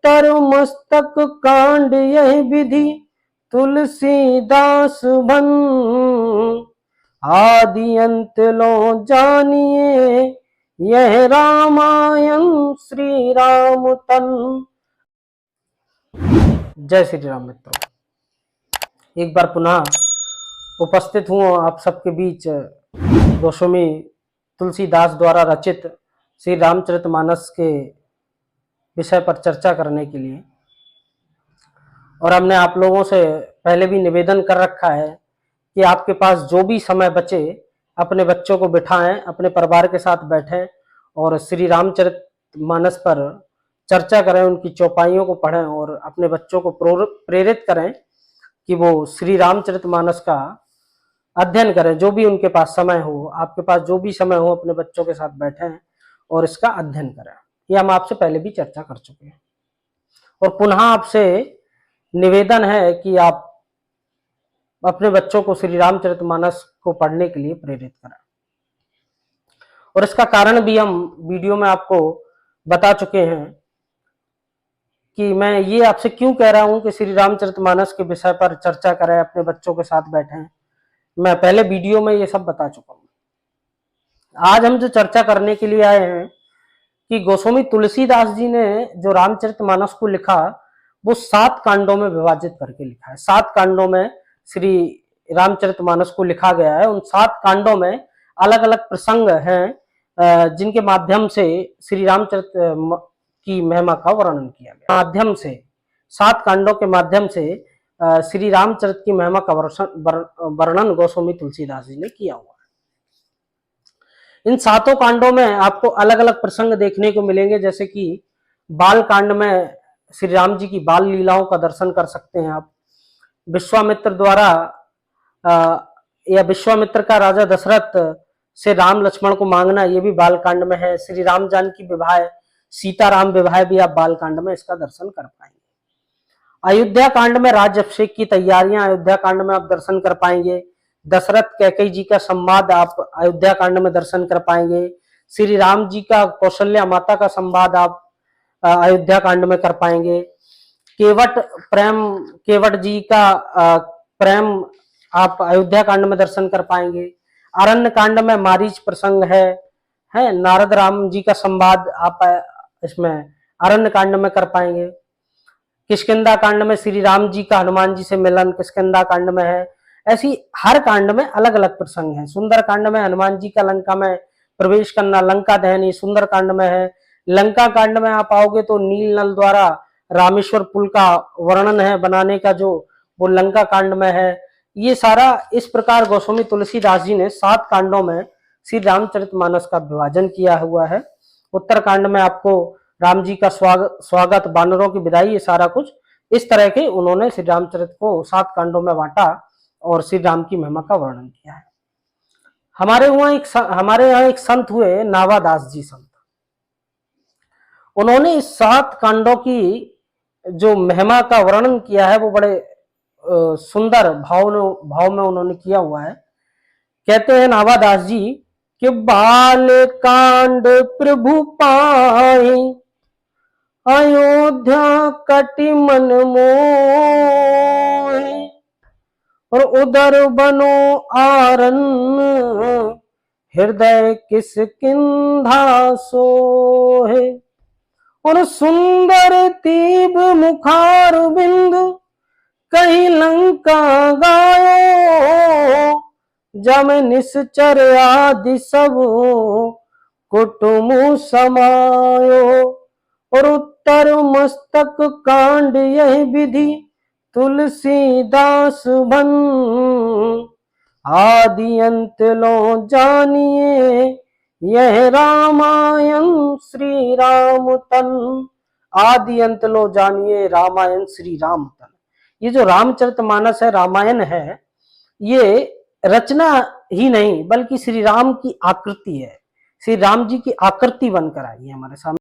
उत्तर मस्तक कांड यह विधि तुलसीदास बन, आदि अंत लो जानिए यह रामायण श्री राम तन। जय श्री राम मित्रों, एक बार पुनः उपस्थित हूँ आप सबके बीच गोस्वामी तुलसीदास द्वारा रचित श्री रामचरितमानस के विषय पर चर्चा करने के लिए। और हमने आप लोगों से पहले भी निवेदन कर रखा है कि आपके पास जो भी समय बचे अपने बच्चों को बिठाएं, अपने परिवार के साथ बैठें और श्री रामचरितमानस पर चर्चा करें, उनकी चौपाइयों को पढ़ें और अपने बच्चों को प्रेरित करें कि वो श्री रामचरितमानस का अध्ययन करें। जो भी उनके पास समय हो, आपके पास जो भी समय हो, अपने बच्चों के साथ बैठें और इसका अध्ययन करें। ये हम आपसे पहले भी चर्चा कर चुके हैं और पुनः आपसे निवेदन है कि आप अपने बच्चों को श्री रामचरितमानस को पढ़ने के लिए प्रेरित करें। और इसका कारण भी हम वीडियो में आपको बता चुके हैं कि मैं ये आपसे क्यों कह रहा हूं कि श्री रामचरितमानस के विषय पर चर्चा करें, अपने बच्चों के साथ बैठें। मैं पहले वीडियो में ये सब बता चुका हूं। आज हम जो चर्चा करने के लिए आए हैं कि गोस्वामी तुलसीदास जी ने जो रामचरितमानस को लिखा वो 7 कांडों में विभाजित करके लिखा है। 7 कांडों में श्री रामचरितमानस को लिखा गया है। उन 7 कांडों में अलग अलग प्रसंग हैं जिनके माध्यम से श्री रामचरित की महिमा का वर्णन किया गया। माध्यम से 7 कांडों के माध्यम से श्री रामचरित की महिमा का वर्णन गोस्वामी तुलसीदास जी ने किया हुआ है। इन 7 कांडों में आपको अलग अलग प्रसंग देखने को मिलेंगे, जैसे कि बाल कांड में श्री राम जी की बाल लीलाओं का दर्शन कर सकते हैं आप। विश्वामित्र द्वारा या विश्वामित्र का राजा दशरथ से राम लक्ष्मण को मांगना, ये भी बाल कांड में है। श्री राम जानकी विवाह, सीताराम विवाह भी आप बाल कांड में इसका दर्शन कर पाएंगे। अयोध्या कांड में राज्याभिषेक की तैयारियां अयोध्या कांड में आप दर्शन कर पाएंगे। दशरथ कैकेयी जी का संवाद आप अयोध्या कांड में दर्शन कर पाएंगे। श्री राम जी का कौशल्या माता का संवाद आप अयोध्या कांड में कर पाएंगे। केवट जी का प्रेम आप अयोध्या कांड में दर्शन कर पाएंगे। अरण्य कांड में मारीच प्रसंग है नारद राम जी का संवाद आप इसमें अरण्य कांड में कर पाएंगे। किष्किंधा कांड में श्री राम जी का हनुमान जी से मिलन किष्किंधा कांड में है। ऐसी हर कांड में अलग अलग प्रसंग हैं। सुंदर कांड में हनुमान जी का लंका में प्रवेश करना, लंका दहन, ये सुंदर कांड में है। लंका कांड में आप आओगे तो नील नल द्वारा रामेश्वर पुल का वर्णन है बनाने का, जो वो लंका कांड में है। ये सारा इस प्रकार गोस्वामी तुलसीदास जी ने 7 कांडों में श्री रामचरितमानस का विभाजन किया हुआ है। उत्तर कांड में आपको राम जी का स्वागत, बानरों की विदाई, ये सारा कुछ इस तरह के उन्होंने श्री रामचरित को 7 कांडों में बांटा और श्री राम की महिमा का वर्णन किया है। हमारे यहाँ एक संत हुए नावादास जी संत। उन्होंने इस 7 कांडों की जो महिमा का वर्णन किया है वो बड़े सुंदर भाव में उन्होंने किया हुआ है। कहते हैं नावादास जी कि बाल कांड प्रभु पाए, अयोध्या कटि मन मोहे, और उदर बनो आरन, हृदय किष्किंधा सोहे। और सुंदर तीब मुखार बिंदु कहीं लंका गायो, जम निश्चर आदि सब कुटुम्ब समायो। और उत्तर मस्तक कांड यह विधि तुलसीदास बन, आदि अंत लो जानिए यह रामायण श्री राम तन। आदि अंत लो जानिए रामायण श्री राम तन। ये जो रामचरितमानस है, रामायण है, ये रचना ही नहीं बल्कि श्री राम की आकृति है। श्री राम जी की आकृति बनकर आई है हमारे सामने।